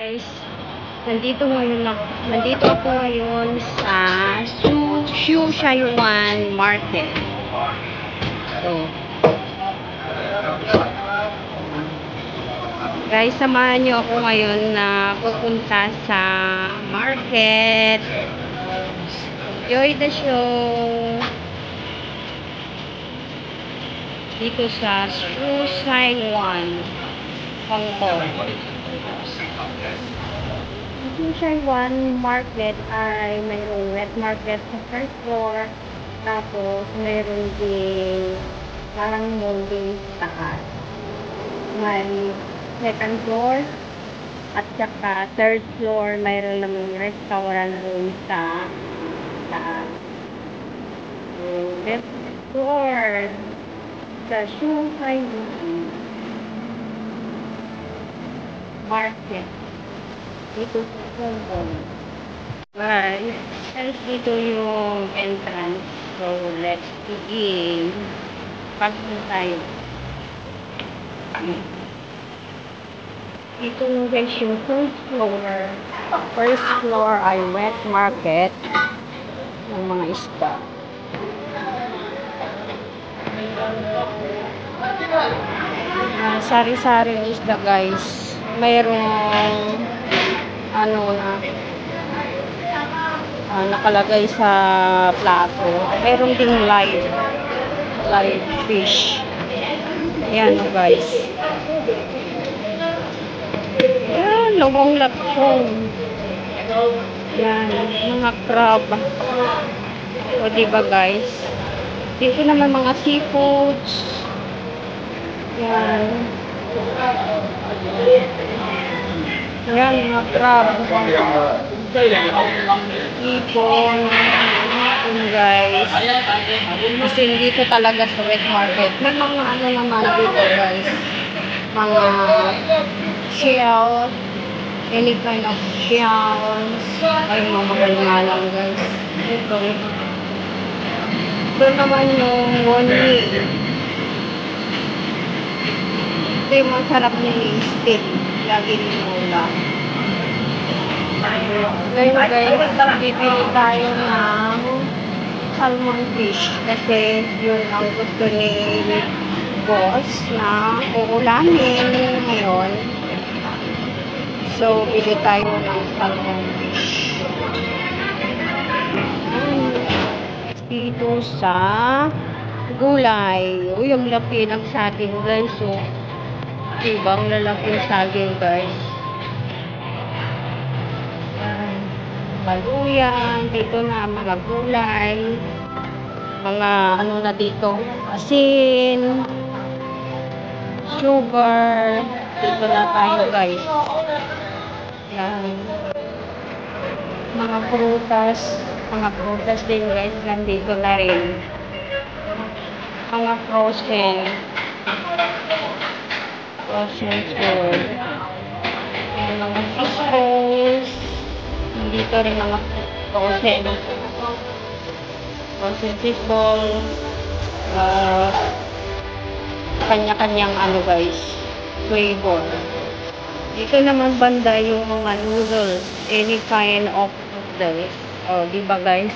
Guys, nandito ako ngayon sa Shushayuan Market. So, guys, samahan niyo ako ngayon na pupunta sa market. Enjoy the show. Dito sa Shushayuan, Hong Kong. Shushayuan Market ay mayroong wet market sa first floor. Tapos, mayroon din parang mall din sa taas. May second floor at saka third floor mayroon namang restaurant doon sa taas. So, let's explore sa Shushaiyuan Market dito sa Hong Kong. Guys, dito yung entrance. So, let's begin. Pagpunta tayo. Ito guys yung first floor. First floor ay wet market ng mga isda. Sari-sari isda guys. Mayroong nakalagay sa plato. Mayroong ding live fish. Ayan guys. Yan, lubong lapong. Yan, mga crab. O diba guys? Dito naman mga seafoods. Yan. Yan, mga crab. Ipon. Guys. Kasi dito talaga sa wet market. May mga naman dito guys. Mga shells. Any kind of shells. Ay, mamahal nga lang guys. Ito naman yung woni. Ito yung masarap na yung steak. Lagi nila. Ngayon guys, bibili tayo ng salmon fish. Kasi yun ang gusto ni boss na uulamin ngayon. So, bili tayo ng salmon fish. Dito sa gulay. Uy, ang laki ng saging guys. So, ibang lalaki ng saging guys. Baluyan. Dito na mga gulay. Mga na dito. Asin. Sugar. Dito na tayo guys. Yan. Mga prutas. Mga prutas din guys. Nandito na rin. Mga frozen food. Mga fish rolls. Dito rin mga frozen fish ball. Kanya-kanyang guys, flavor. Dito naman banda yung mga noodles, any kind of noodles. O, diba guys?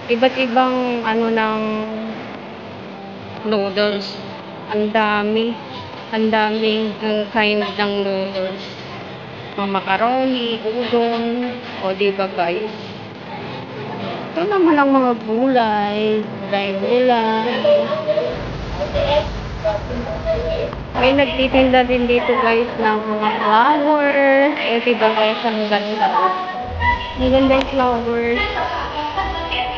Iba't ibang ng noodles. Ang daming kind ng noodles. Mga macaroni, udon. O, diba guys? Ito naman ang mga gulay. May nagtitinda din dito guys ng mga flowers. Diba guys, ang ganda. Ang ganda yung flowers.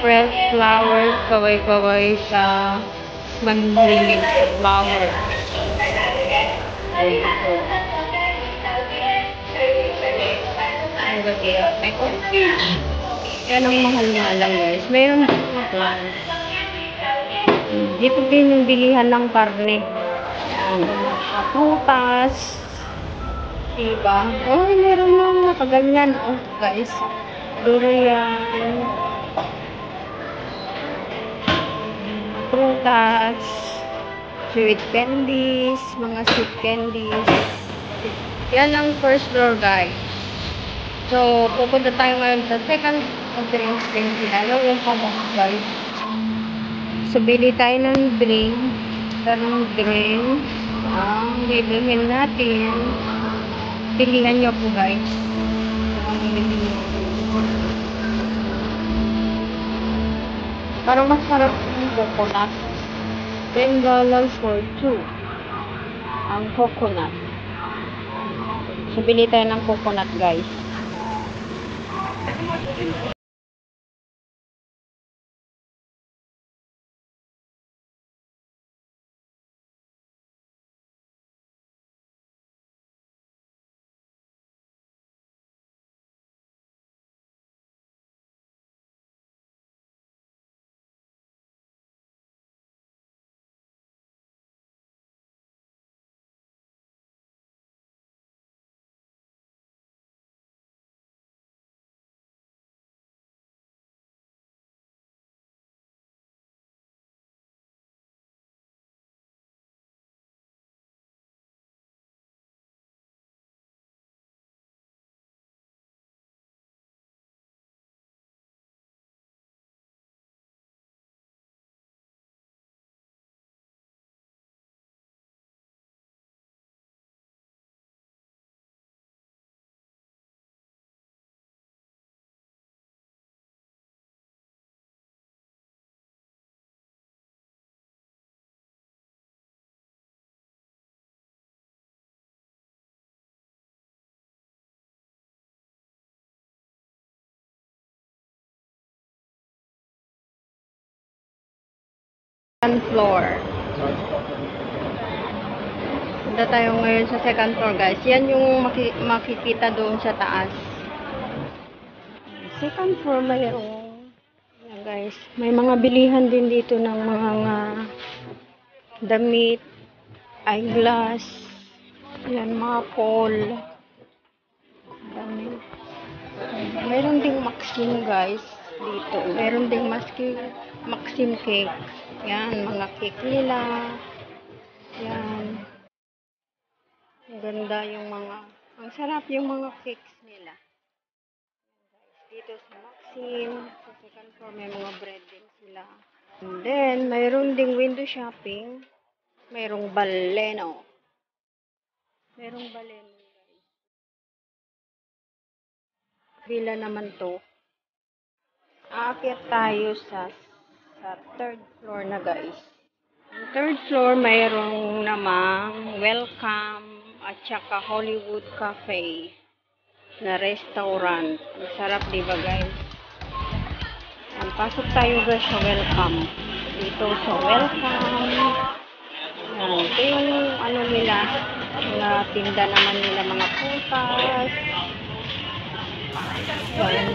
Fresh flowers. Kaway-kaway sa mandarin flowers. Ang ganda. May fish. Yan ang mahal-mahal lang guys. Mayroon din mga plants. Dito din yung bilihan ng karne. Yan. Prutas. Diba? Oh, meron lang nakaganyan. Oh, guys. Durian. Prutas. Sweet candies. Mga sweet candies. Yan ang first floor, guys. So, pupunta tayo ngayon sa second drinks din sila. Yung pabak, guys. So, bili tayo ng drink. Ng drinks. Ang bibilhin natin. Pilihan nyo po, guys. Ang bibilhin nyo. Parang masarap yung coconut. $10 for 2. Ang coconut. So, bili tayo ng coconut, guys. Second floor. Punta tayo ngayon sa second floor, guys. Yan yung makikita doon sa taas. Second floor mayroong. Yan, guys. May mga bilihan din dito ng mga damit, eyeglass. Yan, mga pole. Dami. Meron ding Maxim, guys. Dito. Meron ding Maxim cake. Yan, mga cake nila. Yan. Ganda yung ang sarap yung mga cakes nila. Dito sa Maxim, sa second floor, may mga bread din sila. And then, mayroon ding window shopping. Mayroong baleno. Mayroong baleno, guys. Villa naman to. Aakyat tayo sa third floor na, guys. Ang third floor, mayroong namang welcome at saka Hollywood Cafe na restaurant. Masarap, diba, guys? Ang pasok tayo, guys, sa welcome. Dito sa welcome. Yan. Ito yung ano nila, mga tinda naman nila, mga putas. Yan.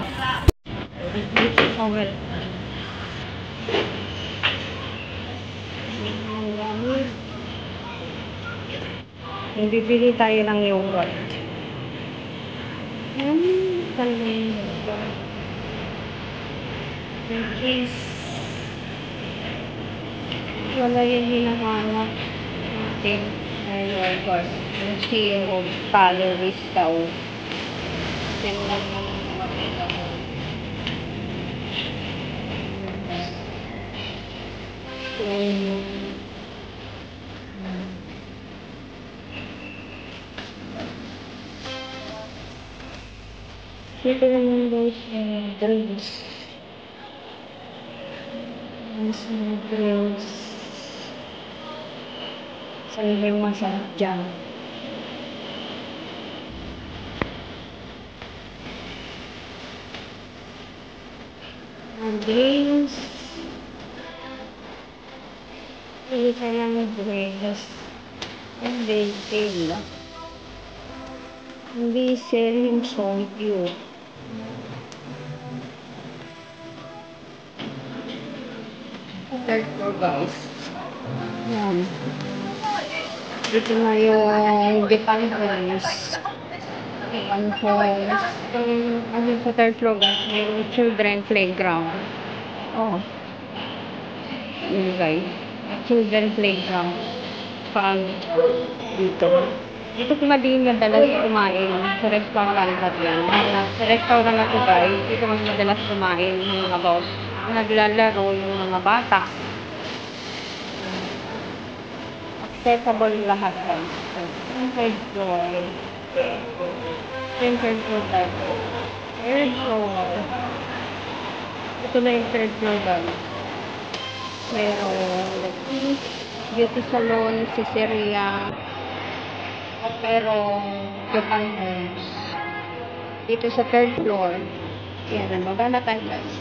Dito sa welcome. Bibili tayo ng yogurt. Yan. Talong yogurt. Cookies. Wala yung hinahanap natin na yogurt. Kasi yung calories daw. Yan lang naman. Dito naman guys, drinks. Drinks. Saan yung masarap dyan? Drinks. Dito lang drinks. Ang basil. Ang basil yung solyo. Third floor, guys. Yan. Dito na yung Japan Homes. Japan Homes. Ano sa third floor, guys? Yung children playground. Oh. Yun, guys. Children playground. Pag dito. Dito ko madalas kumain sa restaurant na yan. Sa restaurant na to guys, dito mas madalas kumain ng about naglalaro yung mga bata. Accessible lahat guys. Yung third floor. Yung third floor tayo. Third floor. Ito na yung third floor guys. Merong beauty salon, siseria. Merong Japan homes. Dito sa third floor. Yan, maganda tayo guys.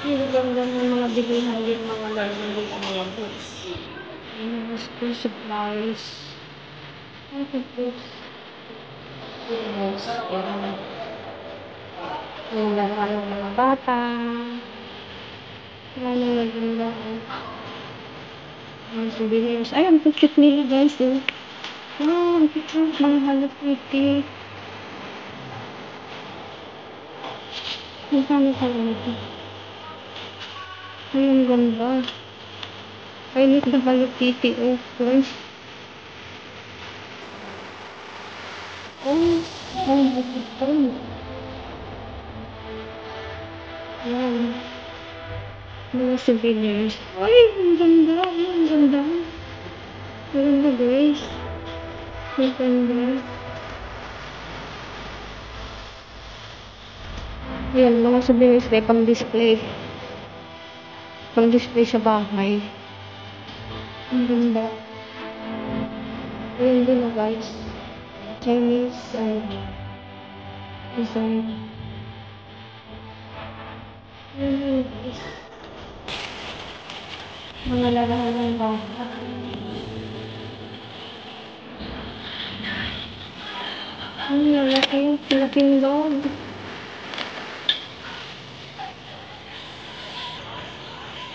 Yung ganda ng mga bilihan din mga library ng mga books. Mga school supplies. Ano books? Books. Yung laruan ng mga bata. Ano maganda. Mga souvenirs. Ay, ang cute nila guys. Eh. Wow, ang cute. Mga Hello Kitty. Ang kano ka ito. Ay, ang ganda. Ay, ito na Hello Kitty. Oh, guys. Oh, ito. Yan. Mga souvenirs. Ay, ang ganda. Ang ganda. Ang ganda, guys. Ang ganda. Ayan, mga souvenirs na pang-display. Pang-display sa bahay. Ang ganda. Ayan din na, guys. Chinese design. Ayan, guys. Mga larawan ng bata. Ang laking dog.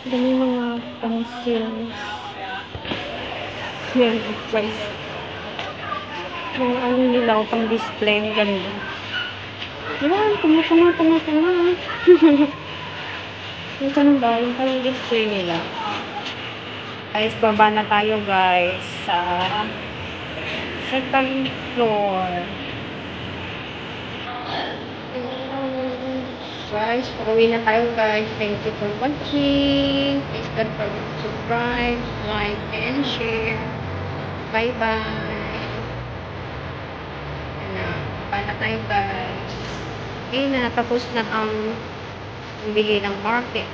Dami mga pencils. Yan, guys. Mga ano nila, pang display. Ang ganda. Yan, tuma. Ito na ba? Yung pang display nila. Guys, baba na tayo guys sa second floor. Guys, pauwi na tayo guys. Thank you for watching. Please don't forget to subscribe, like, and share. Bye-bye. Baba na tayo guys. Okay na, tapos na ang bili ng market.